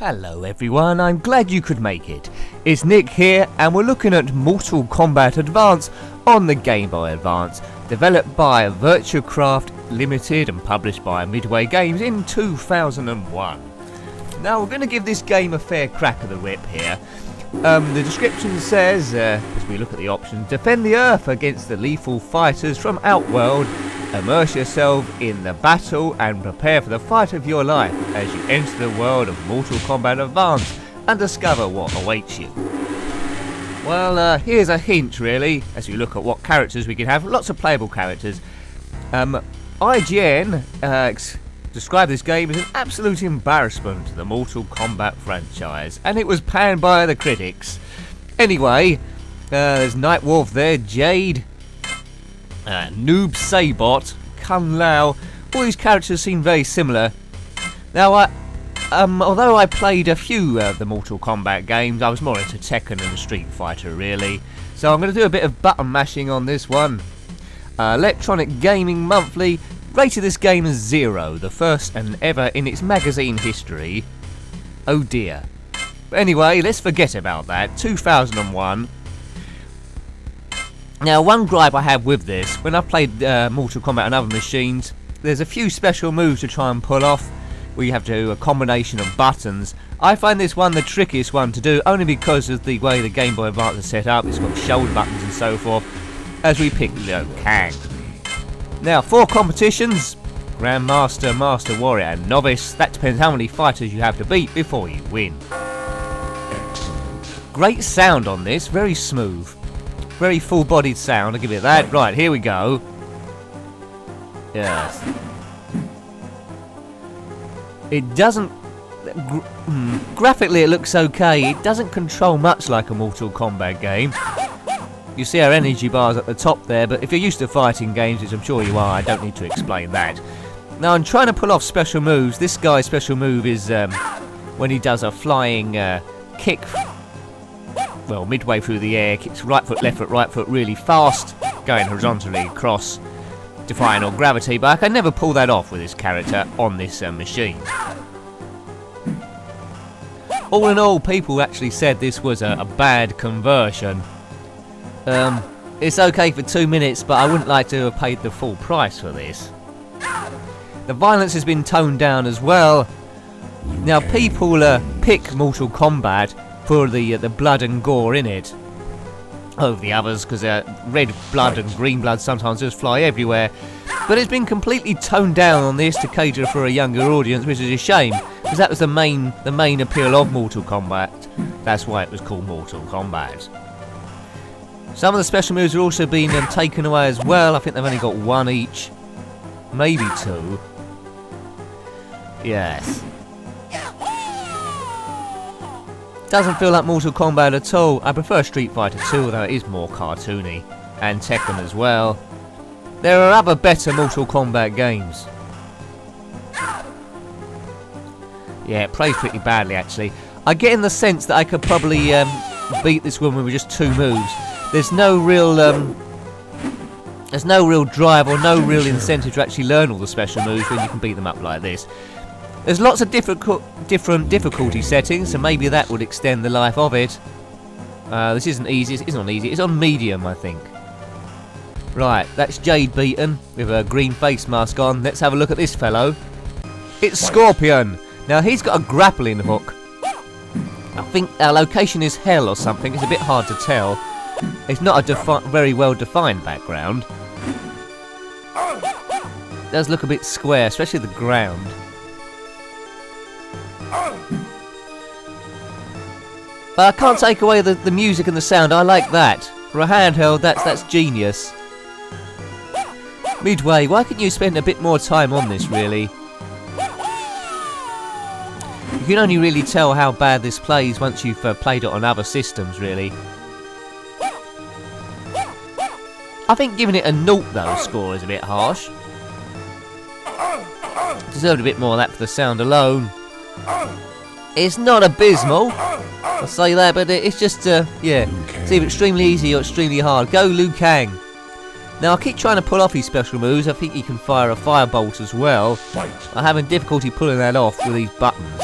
Hello everyone, I'm glad you could make it. It's Nick here and we're looking at Mortal Kombat Advance on the Game Boy Advance, developed by VirtuaCraft Limited and published by Midway Games in 2001. Now we're going to give this game a fair crack of the whip here. The description says, as we look at the options, defend the Earth against the lethal fighters from Outworld, immerse yourself in the battle and prepare for the fight of your life as you enter the world of Mortal Kombat Advance and discover what awaits you. Well, here's a hint really, as we look at what characters we can have. Lots of playable characters. IGN described this game as an absolute embarrassment to the Mortal Kombat franchise, and it was panned by the critics. Anyway, there's Nightwolf there, Jade, Noob Saibot, Kung Lao. All these characters seem very similar. Now, although I played a few of the Mortal Kombat games, I was more into Tekken and Street Fighter really. So I'm going to do a bit of button mashing on this one. Electronic Gaming Monthly rated this game as 0, the first and ever in its magazine history. Oh dear. But anyway, let's forget about that. 2001. Now, one gripe I have with this, when I've played Mortal Kombat on other machines, there's a few special moves to try and pull off, where you have to do a combination of buttons. I find this one the trickiest one to do, only because of the way the Game Boy Advance is set up. It's got shoulder buttons and so forth, as we pick Liu Kang. Now, 4 competitions: Grandmaster, Master Warrior and Novice. That depends how many fighters you have to beat before you win. Great sound on this, very smooth. Very full-bodied sound, I'll give it that. Right, here we go. Yes. It doesn't... graphically it looks okay. It doesn't control much like a Mortal Kombat game. You see our energy bars at the top there, but if you're used to fighting games, which I'm sure you are, I don't need to explain that. Now, I'm trying to pull off special moves. This guy's special move is when he does a flying kick, well, midway through the air, kicks right foot really fast, going horizontally across, defying all gravity, but I can never pull that off with this character on this machine. All in all, people actually said this was a bad conversion. It's okay for 2 minutes, but I wouldn't like to have paid the full price for this. The violence has been toned down as well. Now, people pick Mortal Kombat for the blood and gore in it over the others, because red blood and green blood sometimes just fly everywhere. But it's been completely toned down on this to cater for a younger audience, which is a shame, because that was the main appeal of Mortal Kombat. That's why it was called Mortal Kombat. Some of the special moves are also being taken away as well. I think they've only got 1 each, maybe 2. Yes. Doesn't feel like Mortal Kombat at all. I prefer Street Fighter 2, although it is more cartoony, and Tekken as well. There are other better Mortal Kombat games. Yeah, it plays pretty badly actually. I get in the sense that I could probably beat this woman with just 2 moves. There's no real drive or no real incentive to actually learn all the special moves when you can beat them up like this. There's lots of different difficulty settings, so maybe that would extend the life of it. This isn't easy. It's not easy. It's on medium, I think. Right, that's Jade beaten with a green face mask on. Let's have a look at this fellow. It's Scorpion. Now, he's got a grappling hook. I think our location is hell or something. It's a bit hard to tell. It's not a very well-defined background. It does look a bit square, especially the ground. But I can't take away the music and the sound. I like that. For a handheld, that's genius. Midway, why couldn't you spend a bit more time on this, really? You can only really tell how bad this plays once you've played it on other systems, really. I think giving it a 0 though score is a bit harsh. Deserved a bit more of that for the sound alone. It's not abysmal, I'll say that, but it's just, yeah, it's either extremely easy or extremely hard. Go Liu Kang. Now I keep trying to pull off his special moves. I think he can fire a firebolt as well. I'm having difficulty pulling that off with these buttons.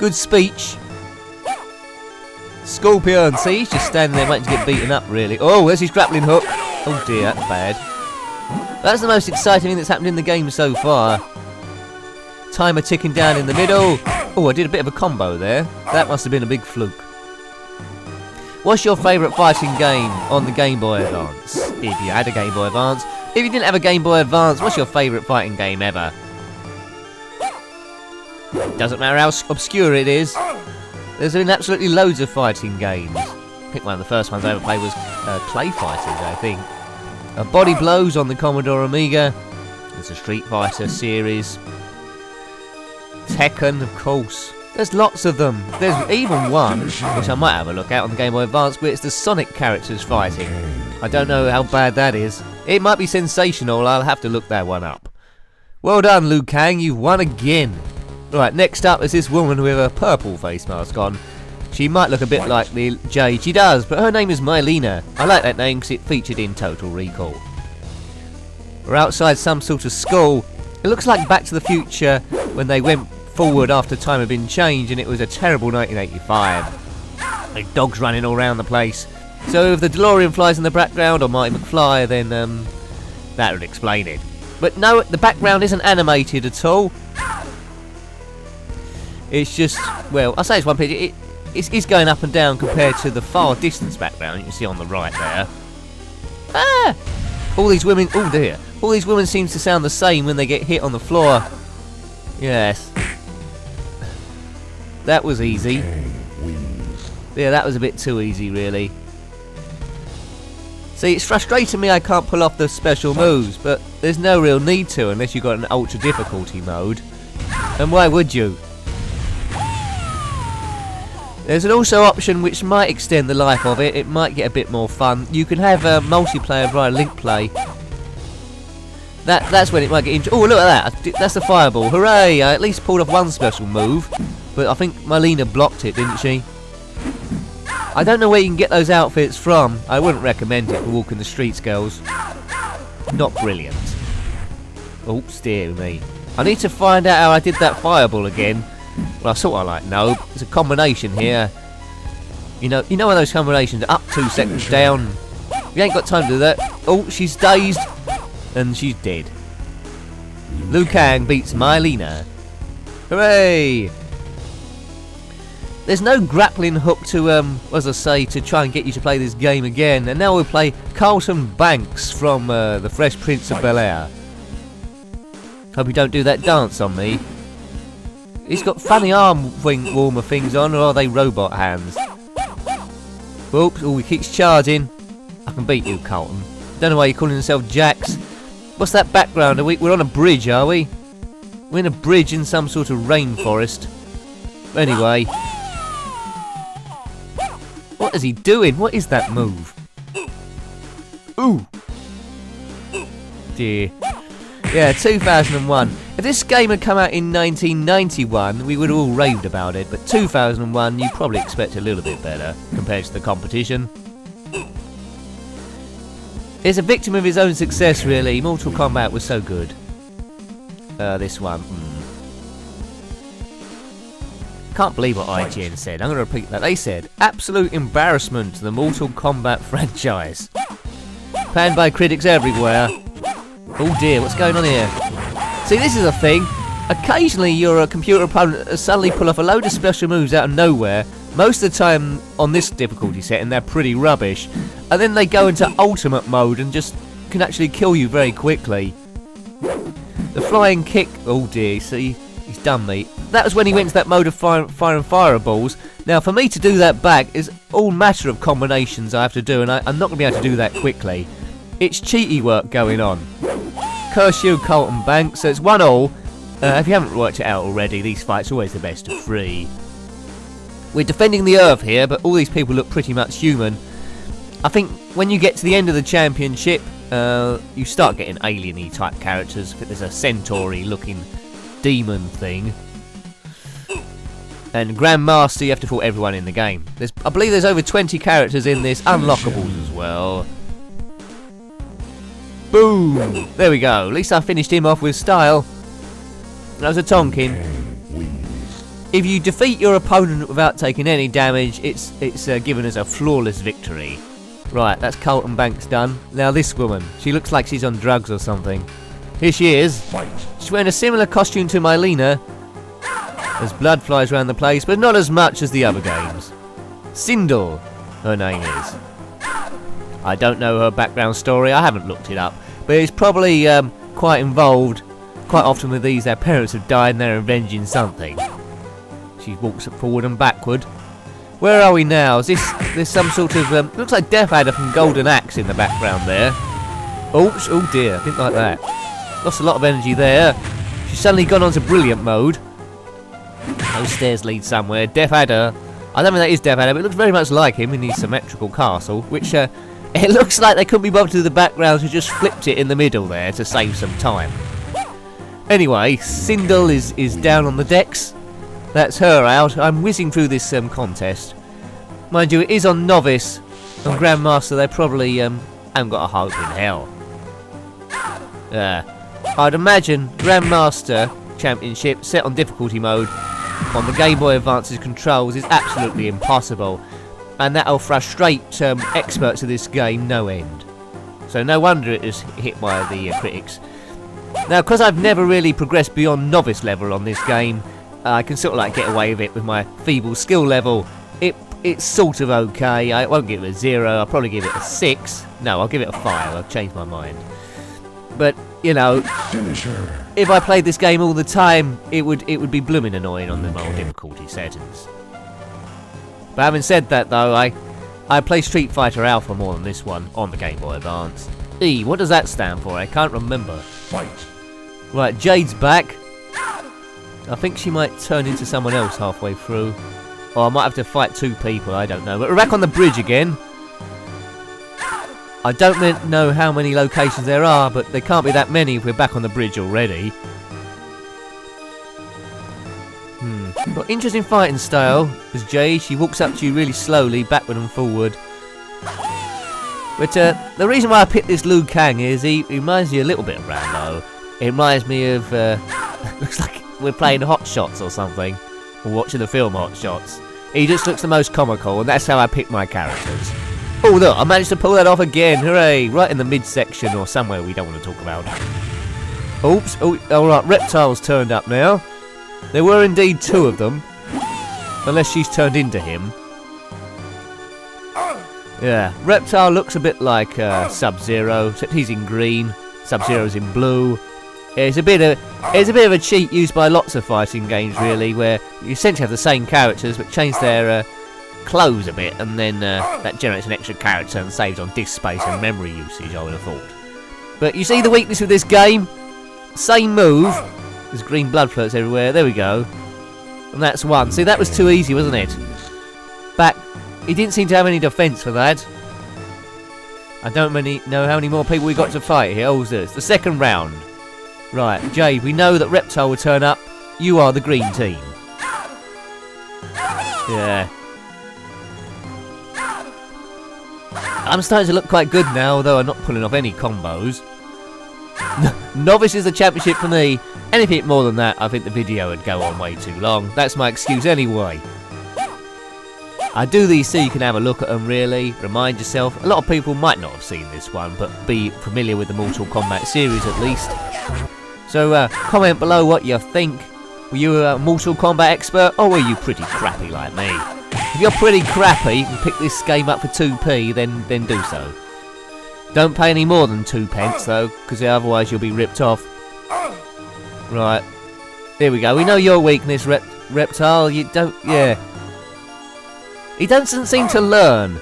Good speech. Scorpion, see, he's just standing there waiting to get beaten up, really. Oh, there's his grappling hook. Oh dear, that's bad. That's the most exciting thing that's happened in the game so far. Timer ticking down in the middle. Oh, I did a bit of a combo there. That must have been a big fluke. What's your favourite fighting game on the Game Boy Advance? If you had a Game Boy Advance. If you didn't have a Game Boy Advance, what's your favourite fighting game ever? Doesn't matter how obscure it is. There's been absolutely loads of fighting games. I think one of the first ones I ever played was Clay Fighters, I think. Body Blows on the Commodore Amiga. There's a Street Fighter series. Tekken, of course. There's lots of them. There's even one, which I might have a look at on the Game Boy Advance, where it's the Sonic characters fighting. I don't know how bad that is. It might be sensational, I'll have to look that one up. Well done, Liu Kang, you've won again. Right, next up is this woman with a purple face mask on. She might look a bit like the Jade. She does, but her name is Mylena. I like that name because it featured in Total Recall. We're outside some sort of school. It looks like Back to the Future when they went forward after time had been changed, and it was a terrible 1985. Like dogs running all around the place. So if the DeLorean flies in the background, or Marty McFly, then that would explain it. But no, the background isn't animated at all. It's just, well, I say it's one picture. It's going up and down compared to the far distance background you can see on the right there. Ah! All these women, oh dear. All these women seem to sound the same when they get hit on the floor. Yes. That was easy. Yeah, that was a bit too easy, really. See, it's frustrating me I can't pull off the special moves, but there's no real need to unless you've got an ultra difficulty mode. And why would you? There's an also option which might extend the life of it. It might get a bit more fun. You can have multiplayer via link play. That's when it might get interesting. Oh, look at that! That's the fireball. Hooray! I at least pulled off one special move, but I think Mylena blocked it, didn't she? I don't know where you can get those outfits from. I wouldn't recommend it for walking the streets, girls. Not brilliant. Oops, dear me. I need to find out how I did that fireball again. Well, I sort of like know. There's a combination here. You know one of those combinations, up 2 seconds down. You ain't got time to do that. Oh, she's dazed. And she's dead. Liu Kang beats Mylena. Hooray! There's no grappling hook to, as I say, to try and get you to play this game again. And now we'll play Carlton Banks from The Fresh Prince of Bel-Air. Hope you don't do that dance on me. He's got funny arm warmer things on, or are they robot hands? Oops, oh, he keeps charging. I can beat you, Carlton. Don't know why you're calling yourself Jax. What's that background? We're on a bridge, are we? We're in a bridge in some sort of rainforest. Anyway. What is he doing? What is that move? Ooh. Dear. Yeah, 2001. If this game had come out in 1991, we would have all raved about it. But 2001, you probably expect a little bit better compared to the competition. He's a victim of his own success, really. Mortal Kombat was so good. This one. Can't believe what IGN said. I'm going to repeat that. They said, absolute embarrassment to the Mortal Kombat franchise. Panned by critics everywhere. Oh dear, what's going on here? See, this is a thing. Occasionally your computer opponent suddenly pull off a load of special moves out of nowhere. Most of the time on this difficulty setting they're pretty rubbish. And then they go into ultimate mode and just can actually kill you very quickly. The flying kick, oh dear, see, he's done me. That was when he went to that mode of firing fireballs. Now for me to do that back is all matter of combinations I have to do, and I'm not going to be able to do that quickly. It's cheaty work going on. Curse you, Carlton Banks. So it's 1-1. If you haven't worked it out already, these fights are always the best of 3. We're defending the Earth here, but all these people look pretty much human. I think when you get to the end of the championship, you start getting alien-y type characters. I think there's a centaur-y looking demon thing. And Grandmaster, you have to fight everyone in the game. I believe there's over 20 characters in this, unlockables as well. Boom! There we go. At least I finished him off with style. That was a Tonkin. If you defeat your opponent without taking any damage, it's given as a flawless victory. Right, that's Carlton Banks done. Now this woman, she looks like she's on drugs or something. Here she is. She's wearing a similar costume to Mylena. There's blood flies around the place, but not as much as the other games. Sindel, her name is. I don't know her background story, I haven't looked it up. But it's probably quite involved. Quite often with these, their parents have died and they're avenging something. She walks forward and backward. Where are we now? Is there's some sort of... looks like Death Adder from Golden Axe in the background there. Oops, oh dear, I didn't like that. Lost a lot of energy there. She's suddenly gone on to brilliant mode. Those stairs lead somewhere. Death Adder. I don't know if that is Death Adder, but it looks very much like him in his symmetrical castle, which it looks like they couldn't be bothered to the background, so just flipped it in the middle there to save some time. Anyway, Sindel is down on the decks. That's her out. I'm whizzing through this contest. Mind you, it is on Novice. On Grandmaster, they probably haven't got a hope in hell. I'd imagine Grandmaster Championship set on difficulty mode on the Game Boy Advance's controls is absolutely impossible. And that'll frustrate experts of this game no end. So no wonder it is hit by the critics. Now, because I've never really progressed beyond Novice level on this game, I can sort of like get away with it with my feeble skill level. It's sort of okay. I won't give it a 0. I'll probably give it a 6. No, I'll give it a 5. I've changed my mind. But you know, if I played this game all the time, it would be blooming annoying on the more difficulty settings. But having said that, though, I play Street Fighter Alpha more than this one on the Game Boy Advance. E, what does that stand for? I can't remember. Fight. Right, Jade's back. I think she might turn into someone else halfway through. Or I might have to fight 2 people, I don't know. But we're back on the bridge again. I don't know how many locations there are, but there can't be that many if we're back on the bridge already. Got interesting fighting style. As Jade, she walks up to you really slowly, backward and forward. But the reason why I picked this Liu Kang is he reminds me a little bit of Rambo. It reminds me of... looks like we're playing Hot Shots or something. Or watching the film Hot Shots. He just looks the most comical, and that's how I pick my characters. Oh look, I managed to pull that off again. Hooray! Right in the midsection or somewhere we don't want to talk about. Oops. Oh, alright, Reptile's turned up now. There were indeed 2 of them. Unless she's turned into him. Yeah, Reptile looks a bit like Sub-Zero, except he's in green. Sub-Zero's in blue. It's a bit of a cheat used by lots of fighting games, really, where you essentially have the same characters but change their clothes a bit, and then that generates an extra character and saves on disk space and memory usage, I would have thought. But you see the weakness of this game? Same move. There's green blood flirts everywhere. There we go. And that's 1. See, that was too easy, wasn't it? Back. He didn't seem to have any defence for that. I don't know how many more people we got to fight here. Oh, it's the second round. Right, Jade, we know that Reptile will turn up. You are the green team. Yeah. I'm starting to look quite good now, although I'm not pulling off any combos. Novice is the championship for me. Anything more than that, I think the video would go on way too long. That's my excuse anyway. I do these so you can have a look at them, really. Remind yourself. A lot of people might not have seen this one, but be familiar with the Mortal Kombat series at least. So comment below what you think. Were you a Mortal Kombat expert, or were you pretty crappy like me? If you're pretty crappy and pick this game up for 2p, then do so. Don't pay any more than 2 pence though, because otherwise you'll be ripped off. Right. There we go. We know your weakness, Reptile. You don't... Yeah. He doesn't seem to learn.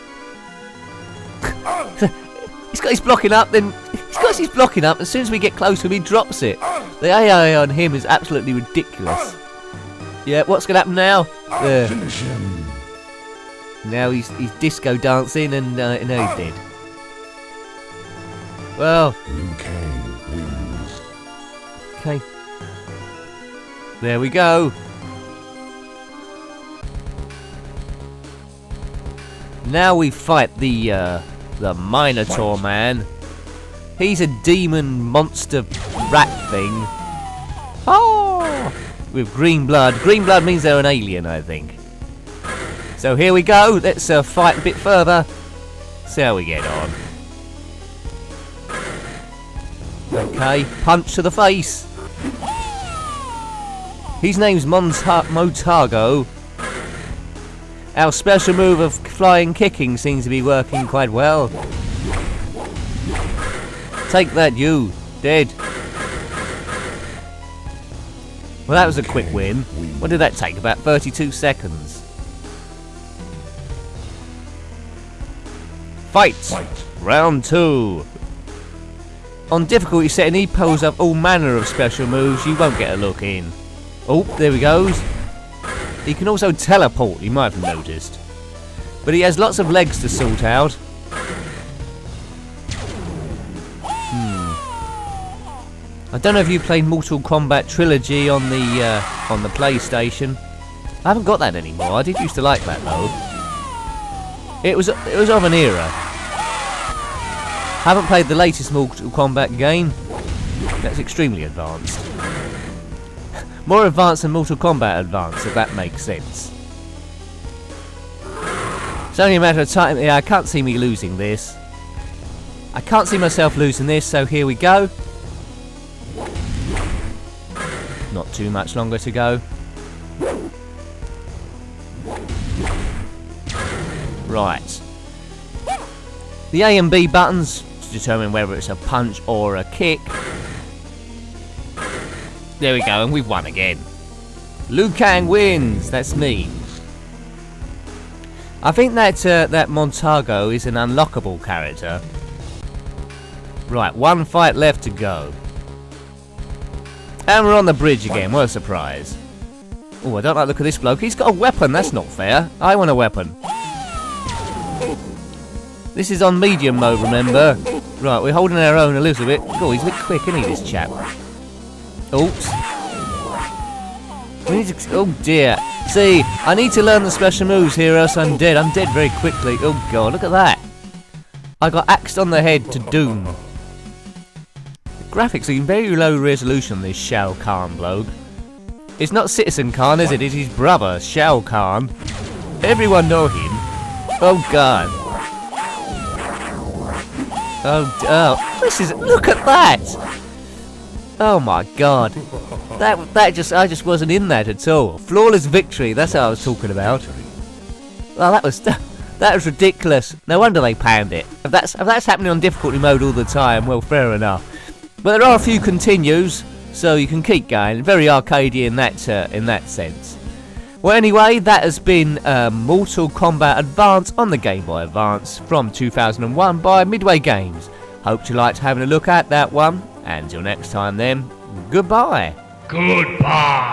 He's got his blocking up, then... He's got his blocking up. As soon as we get close to him, he drops it. The AI on him is absolutely ridiculous. Yeah, what's going to happen now? There. Now he's disco dancing, and now he's dead. Well... Okay. There we go. Now we fight the Minotaur man. He's a demon monster rat thing. Oh! with green blood. Green blood means they're an alien, I think. So here we go. Let's fight a bit further. See how we get on. Okay, punch to the face. His name's Motago. Our special move of flying kicking seems to be working quite well. Take that, you. Dead. Well, that was a quick win. What did that take? About 32 seconds. Fight! Round 2. On difficulty setting, he pulls up all manner of special moves you won't get a look in. Oh, there he goes. He can also teleport, you might have noticed. But he has lots of legs to sort out. I don't know if you played Mortal Kombat Trilogy on the PlayStation. I haven't got that anymore. I did used to like that though. It was of an era. Haven't played the latest Mortal Kombat game. That's extremely advanced. More advanced than Mortal Kombat Advance, if that makes sense. It's only a matter of time. Yeah, I can't see me losing this. I can't see myself losing this, so here we go. Not too much longer to go. Right. The A and B buttons to determine whether it's a punch or a kick. There we go, and we've won again. Liu Kang wins. That's me. I think that that Motago is an unlockable character. Right, one fight left to go. And we're on the bridge again. What a surprise. Oh, I don't like the look of this bloke. He's got a weapon. That's not fair. I want a weapon. This is on medium mode, remember? Right, we're holding our own a little bit. Oh, he's a bit quick, isn't he, this chap? Oops. We need to, oh dear. See, I need to learn the special moves here, else I'm dead. I'm dead very quickly. Oh god, look at that. I got axed on the head to doom. The graphics are in very low resolution, this Shao Kahn bloke. It's not Citizen Khan, is it? It's his brother, Shao Kahn. Everyone know him. Oh god. Oh, this is, look at that! Oh my god. I just wasn't in that at all. Flawless victory, that's what I was talking about. Well, that was ridiculous. No wonder they panned it. If that's happening on difficulty mode all the time, well, fair enough. But there are a few continues, so you can keep going. Very arcadey in that sense. Well, anyway, that has been Mortal Kombat Advance on the Game Boy Advance from 2001 by Midway Games. Hope you liked having a look at that one. And until next time then, goodbye. Goodbye.